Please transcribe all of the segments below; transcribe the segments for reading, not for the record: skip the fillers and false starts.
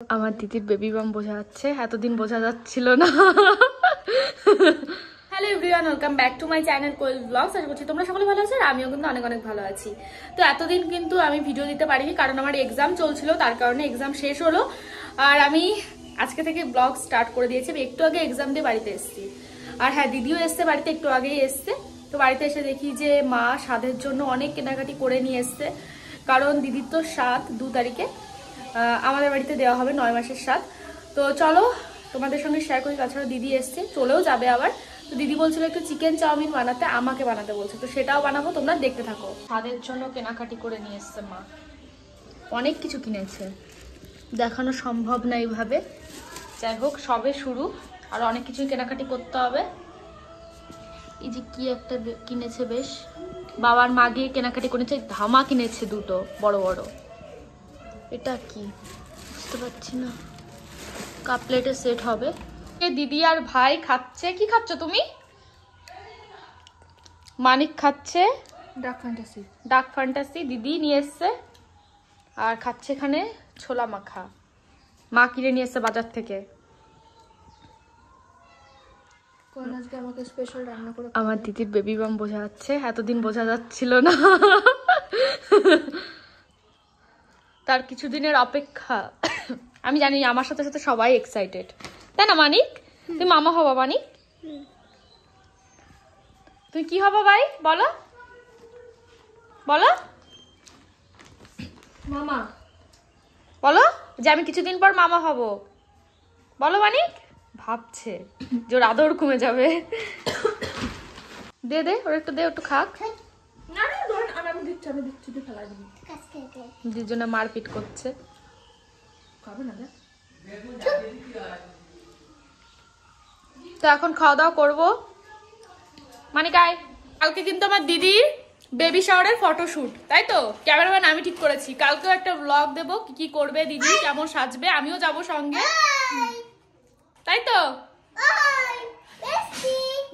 আমার দিদির বেবি বাম বোঝা যাচ্ছে, এতদিন বোঝা যাচ্ছিল না। Hello everyone, welcome back to my channel Koel blogs. আশা করছি তোমরা সকলে ভালো আছো আর আমিও কিন্তু অনেক অনেক ভালো আছি। তো এতদিন কিন্তু আমি ভিডিও দিতে পারিনি কারণ আমার এক্সাম চলছিল, তার কারণে এক্সাম শেষ হলো আর আমি আজকে থেকে ব্লগ স্টার্ট করে দিয়েছি। আমি একটু আগে এক্সাম দিয়ে বাড়িতে এসেছি আর হ্যাঁ, দিদিও এসছে বাড়িতে, একটু আগেই এসছে। তো বাড়িতে এসে দেখি যে মা স্বাদের জন্য অনেক কেনাকাটি করে নিয়ে এসছে, কারণ দিদির তো 2 তারিখে আমাদের বাড়িতে দেওয়া হবে 9 মাসের স্বাদ। তো চলো তোমাদের সঙ্গে শেয়ার করি। তাছাড়া দিদি এসছে, চলেও যাবে আবার। তো দিদি বলছিল একটু চিকেন চাউমিন বানাতে, আমাকে বানাতে বলছে, তো সেটাও বানাবো, তোমরা দেখতে থাকো। স্বাদের জন্য কেনাকাটি করে নিয়ে এসছে মা, অনেক কিছু কিনেছে, দেখানো সম্ভব না এইভাবে। যাই হোক, সবে শুরু, আর অনেক কিছুই কেনাকাটি করতে হবে। এই যে কি একটা কিনেছে, বেশ বাবার মা গিয়ে কেনাকাটি করেছে, ধামা কিনেছে 2টো বড় বড়। এটা কি বুঝতে পারছি না, কাপ প্লেটের সেট হবে। দিদি আর ভাই খাচ্ছে। কি খাচ্ছ তুমি? মানিক খাচ্ছে ডার্ক ফ্যান্টাসি, দিদি নিয়ে এসছে আর খাচ্ছে এখানে ছোলা মাখা, মা কিনে নিয়ে এসছে বাজার থেকে। আমাকে স্পেশাল রান্না করে আমার দিদির বেবি বাম বোঝা যাচ্ছে, এতদিন বোঝা যাচ্ছিল না। তার কিছুদিনের অপেক্ষা। আমি জানি আমার সাথে সাথে সবাই এক্সাইটেড, তাই না মানিক? তুমি মামা হবা মানিক? তুমি কি হবা ভাই বলো, বলো মামা, বলো যে আমি কিছুদিন পর মামা হব, বলো মানিক। ভাবছে যে ওর আদর কমে যাবে। দে দে ওর একটু, দে একটু খাক। না না ধরেন আমি দিচ্ছি তুই ফেলাই দিবি। দুজনে মারপিট করছে। খাবে না দেখ। তো এখন খাওয়া দাওয়া করবো। মানে কালকে কিন্তু আমার দিদির বেবি শাওয়ারের ফটোশুট, তাই তো? ক্যামেরাম্যান আমি ঠিক করেছি, কালকেও একটা ব্লগ দেবো কি কি করবে দিদি, কেমন সাজবে, আমিও যাব সঙ্গে, তাই তো?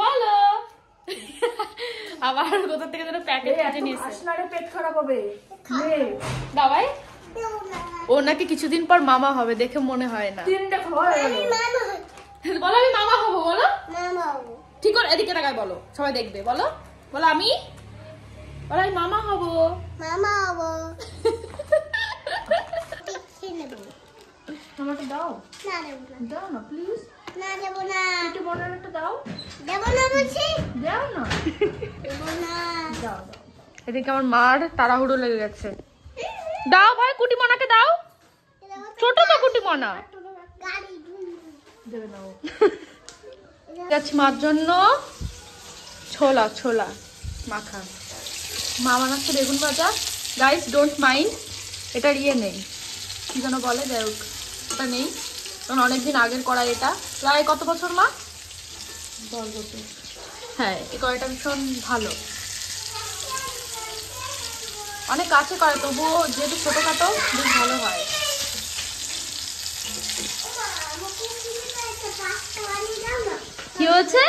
বলো। আবার কোথা থেকে যেন প্যাকেট কেটে নিয়েছে। আসলে পেট খারাপ হবে। দাবাই ও নাকি কিছুদিন পর মামা হবে, দেখে মনে হয় না। 3 দেখো হয়ে গেল। বলো আমি মামা হবো, বলো ঠিক করে, এদিকে তাকায় বলো, সবাই দেখবে। বলো বলো আমি মামা হব, মামা হবো। আমাকে দাও। না দেবো না। দাও না প্লিজ। না দেবো না। একটু বনার একটা দাও। দেবো না বলছি। দাও না। দেবো না। দাও। এদিকে আমার মার তাড়াহুড়ো লেগে গেছে। দাও ভাই, কুটি মনাকে দাও, ছোট তো কুটি মনা। গাড়ি দেবে না ও। যাচ্ছি মার জন্য ছোলা ছোলা মাখা। মা বানাচ্ছে বেগুন ভাজা। গাইস ডোন্ট মাইন্ড, এটার ইয়ে নেই, কি যেন বলে, যাই হোক এটা নেই, কারণ অনেকদিন আগের কড়াই। এটা প্রায় কত বছর মা? 10 বছর। হ্যাঁ, এই কড়াইটা ভীষণ ভালো, অনেক কাছে করে, তবুও যেহেতু ছোটখাটো বেশ ভালো হয়। কি হয়েছে?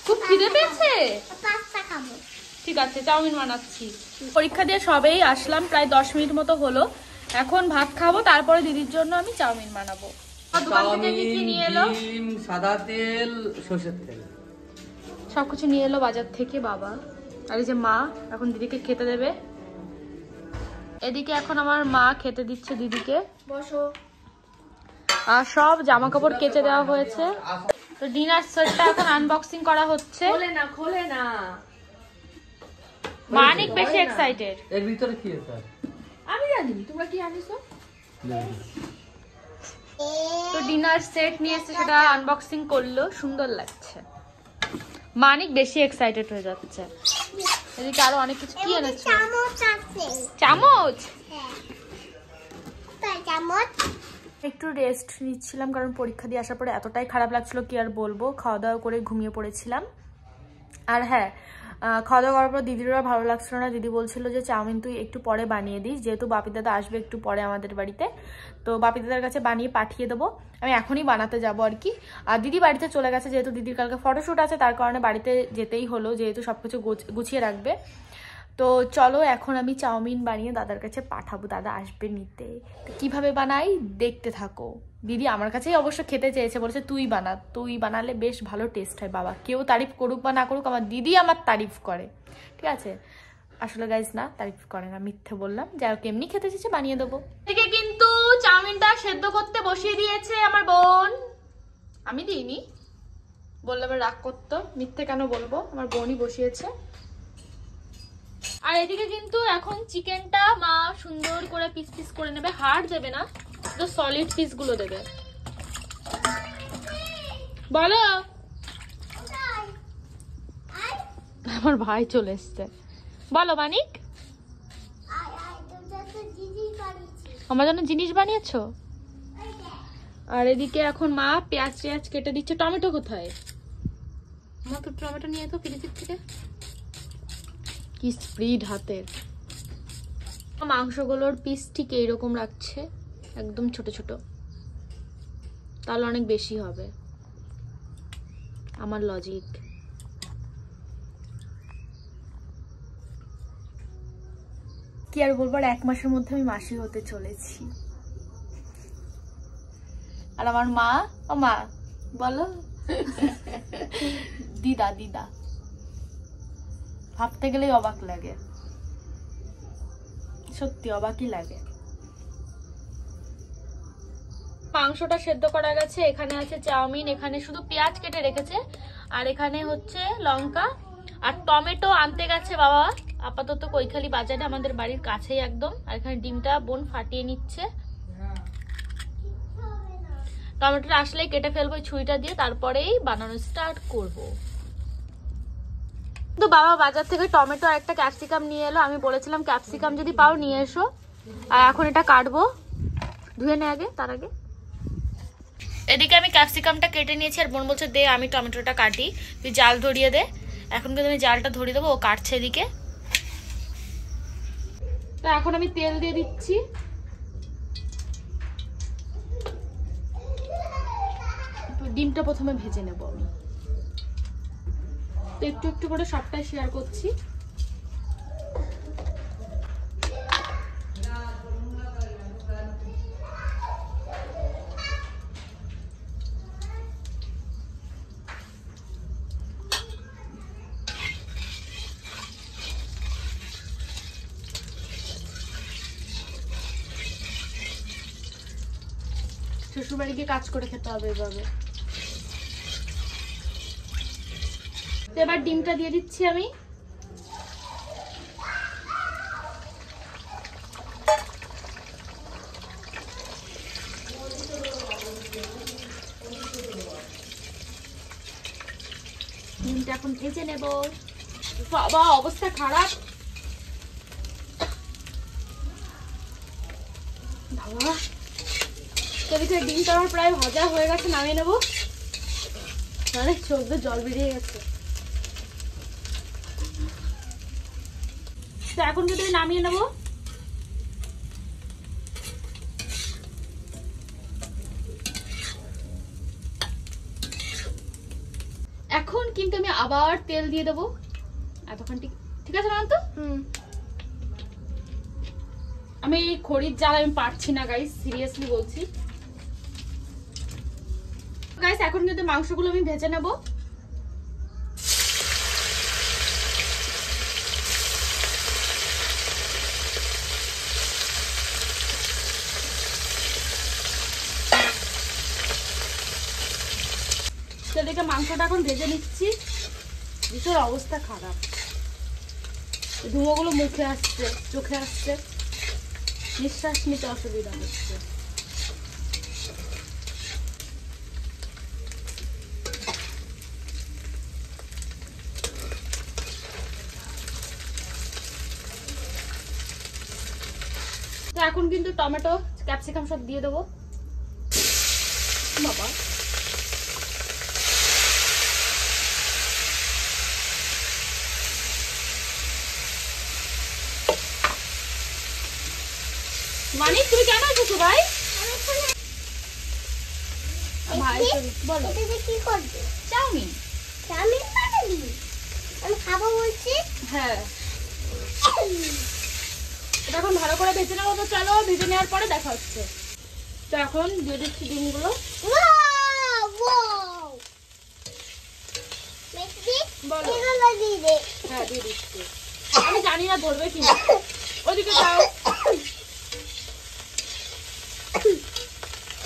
খুব খিদে পেয়েছে? পাস্তা খাবো। ঠিক আছে, চাউমিন বানাচ্ছি। পরীক্ষা দিয়ে সবেই আসলাম, প্রায় 10 মিনিট মতো হলো। এখন ভাত খাবো, তারপরে দিদির জন্য আমি চাউমিন বানাবো। দোকান থেকে কি কি নিয়ে এলো? ডিম, সাদা তেল, সরষের তেল, সবকিছু নিয়ে এলো বাজার থেকে বাবা। আর এই যে মা এখন দিদিকে খেতে দেবে। এদিকে এখন আমার মা খেতে দিচ্ছে দিদিকে। বসো। আর সব জামা কাপড় কেচে দেওয়া হয়েছে। তো ডিনার সেটটা এখন আনবক্সিং করা হচ্ছে। খোলে না। মানিক বেশি এক্সাইটেড। এর ভিতরে কি আছে? আমি জানি তোমরা কি আনিছো। তো ডিনার সেট নিয়ে এসে সেটা আনবক্সিং করলো, সুন্দর লাগছে। মানিক বেশি এক্সাইটেড হয়ে যাচ্ছে। এদিকে আরো অনেক কিছু কি এনেছে। চামচ আছে। চামচ? হ্যাঁ। তাই চামচ। একটু রেস্ট নিচ্ছিলাম, কারণ পরীক্ষা দিয়ে আসার পরে এতটাই খারাপ লাগছিল কি আর বলবো। খাওয়া দাওয়া করে ঘুমিয়ে পড়েছিলাম। আর হ্যাঁ, খাওয়া দাওয়া করার পর দিদিরা ভালো লাগছিল না। দিদি বলছিল যে চাউমিন তুই একটু পরে বানিয়ে দিস, যেহেতু বাপি দাদা আসবে একটু পরে আমাদের বাড়িতে, তো বাপি দাদার কাছে বানিয়ে পাঠিয়ে দেবো। আমি এখনই বানাতে যাবো আর কি। আর দিদি বাড়িতে চলে গেছে, যেহেতু দিদির কালকে ফটোশ্যুট আছে, তার কারণে বাড়িতে যেতেই হলো, যেহেতু সবকিছু গুছিয়ে রাখবে। তো চলো এখন আমি চাউমিন বানিয়ে দাদার কাছে পাঠাবো, দাদা আসবে নিতে। তো কিভাবে বানাই দেখতে থাকো। দিদি আমার কাছেই অবশ্য খেতে চেয়েছে, বলেছে তুই বানা, তুই বানালে বেশ ভালো টেস্ট হয়। বাবা কেউ তারিফ করুক বা না করুক, আমার দিদি আমার তারিফ করে, ঠিক আছে? আসলে গাইজ না, তারিফ করে না, মিথ্যে বললাম। যাই হোক এমনি খেতে চেয়েছে বানিয়ে দেবো। এদিকে কিন্তু চাউমিনটা সেদ্ধ করতে বসিয়ে দিয়েছে আমার বোন, আমি দিইনি, বললে আবার রাগ করতো, মিথ্যে কেন বলবো, আমার বোনই বসিয়েছে। আর এদিকে কিন্তু এখন চিকেনটা মা সুন্দর করে পিস পিস করে নেবে, হাড় দেবে না, তো সলিড পিস গুলো দেবে। বলো, আমার ভাই চলে এসছে, বলো মানিক। আমার জন্য জিনিস বানিয়েছো? আর এদিকে এখন মা পেঁয়াজ টেয়াজ কেটে দিচ্ছে। টমেটো কোথায়? মা তো টমেটো নিয়ে তো ফ্রিজের থেকে। কি স্পিড হাতের। মাংসগুলোর পিস ঠিক এইরকম রাখছে, একদম ছোট ছোট, তাহলে অনেক বেশি হবে, আমার লজিক। কি আর বলবো, 1 মাসের মধ্যে আমি মাসি হতে চলেছি। আর আমার মা, ও মা বলো, দিদা দিদা, ভাবতে গেলেই অবাক লাগে, সত্যি অবাকই লাগে। মাংসটা সেদ্ধ করা গেছে, এখানে আছে চাউমিন, এখানে শুধু পেঁয়াজ কেটে রেখেছে, আর এখানে হচ্ছে লঙ্কা আর টমেটো আনতে গেছে বাবা আপাতত কৈখালি বাজারে, আমাদের বাড়ির কাছেই একদম। আর এখানে ডিমটা বোন ফাটিয়ে নিচ্ছে, টমেটোটা আসলেই কেটে ফেলবো ছুরিটা দিয়ে, তারপরেই বানানো স্টার্ট করব। তো বাবা বাজার থেকে টমেটো আর একটা ক্যাপসিকাম নিয়ে এলো, আমি বলেছিলাম ক্যাপসিকাম যদি পাও নিয়ে এসো। আর এখন এটা কাটবো, ধুয়ে নে আগে, তার আগে। এদিকে আমি ক্যাপসিকামটা কেটে নিয়েছি, আর বোন বলছে দে আমি টমেটোটা কাটি, তুই জাল ধরিয়ে দে। এখন কিন্তু আমি জালটা ধরিয়ে দেবো, ও কাটছে এদিকে। তো এখন আমি তেল দিয়ে দিচ্ছি, ডিমটা প্রথমে ভেজে নেব আমি, তো একটু একটু করে সবটাই শেয়ার করছি। শ্বশুরবাড়ি গিয়ে কাজ করে খেতে হবে এভাবে। এবার ডিমটা দিয়ে দিচ্ছি আমি, ডিমটা এখন ভেজে নেব। বাবা অবস্থা খারাপ, বাবা এদিকে ডিমটা আমার প্রায় ভাজা হয়ে গেছে, নামিয়ে নেবো। আরে চোখ দিয়ে জল বেরিয়ে গেছে। তো এখন যদি নামিয়ে নেবো। এখন কিন্তু আমি আবার তেল দিয়ে দেবো, এতক্ষণ ঠিক আছে না তো? আমি খড়ির জাল আমি পারছি না গাইস, সিরিয়াসলি বলছি গাইস। এখন কিন্তু মাংসগুলো আমি ভেজে নেব। সেদিকে মাংসটা এখন ভেজে নিচ্ছি, ভীষণ অবস্থা খারাপ, ধুমোগুলো মুখে আসছে, চোখে আসছে, নিঃশ্বাস নিতে অসুবিধা হচ্ছে। তো এখন কিন্তু টমেটো ক্যাপসিকাম সব দিয়ে দেবো। বাবা মানিক তুমি কেন এসেছো ভাই? ভাই বলো কি করবে? চাউমিন। চাউমিন বানাবি? আমি খাবো বলছি। হ্যাঁ এটা এখন ভালো করে ভেজে নেবো। তো চলো ভেজে নেওয়ার পরে দেখা হচ্ছে। তো এখন দিয়ে দিচ্ছি ডিমগুলো। বলো। হ্যাঁ দিয়ে দিচ্ছি। আমি জানি না ধরবে কিনা। ওদিকে যাও।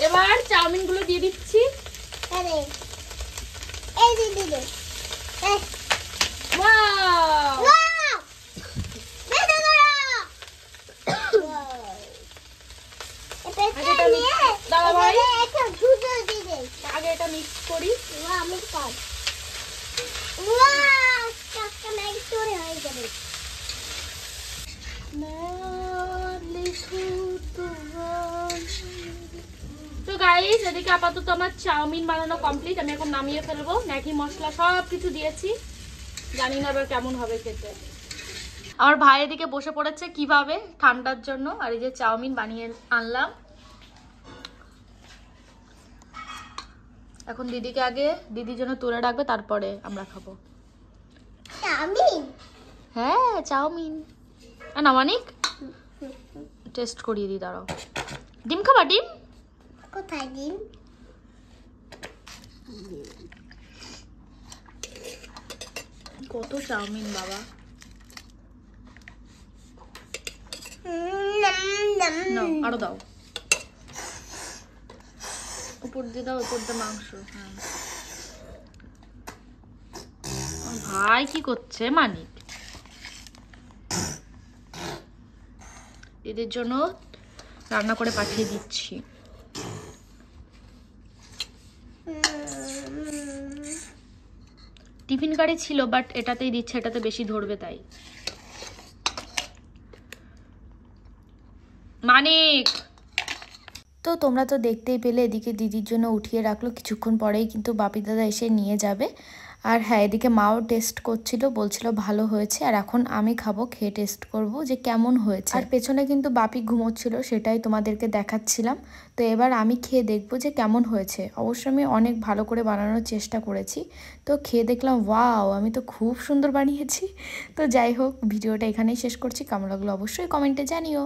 এবার চাউমিন গুলো দিয়ে দিচ্ছি। ওয়াও! দাদা ভাই আগে এটা মিক্স করি। তো গাইস এদিকে আপাতত আমার চাউমিন বানানো কমপ্লিট। আমি এখন নামিয়ে ফেলবো। ম্যাগি মশলা সব কিছু দিয়েছি, জানি না এবার কেমন হবে খেতে। আমার ভাই এদিকে বসে পড়েছে কিভাবে ঠান্ডার জন্য। আর এই যে চাউমিন বানিয়ে আনলাম। এখন দিদিকে আগে দিদির জন্য তুলে রাখবে, তারপরে আমরা খাবো। হ্যাঁ চাউমিন না মানিক, টেস্ট করিয়ে দিই। দাঁড়াও, ডিম খাবা? ডিম কোথায় ডিম? কত চাউমিন বাবা। নাও আরো দাও, উপর দিয়ে দাও, উপর দিয়ে মাংস। হ্যাঁ ভাই কি করছে মানিক? এদের জন্য রান্না করে পাঠিয়ে দিচ্ছি। টিফিন গাড়ি ছিল বাট এটাতেই দিচ্ছে, এটাতে বেশি ধরবে তাই। মানিক তো তোমরা তো দেখতেই পেলে, এদিকে দিদির জন্য উঠিয়ে রাখলো। কিছুক্ষণ পরেই কিন্তু বাপি দাদা এসে নিয়ে যাবে। আর হ্যাঁ এদিকে মাও টেস্ট করছিল, বলছিল ভালো হয়েছে। আর এখন আমি খাবো, খেয়ে টেস্ট করব যে কেমন হয়েছে। আর পেছনে কিন্তু বাপি ঘুমোচ্ছিল, সেটাই তোমাদেরকে দেখাচ্ছিলাম। তো এবার আমি খেয়ে দেখবো যে কেমন হয়েছে। অবশ্য আমি অনেক ভালো করে বানানোর চেষ্টা করেছি। তো খেয়ে দেখলাম ওয়াও, আমি তো খুব সুন্দর বানিয়েছি। তো যাই হোক, ভিডিওটা এখানেই শেষ করছি। কেমন লাগলো অবশ্যই কমেন্টে জানিও।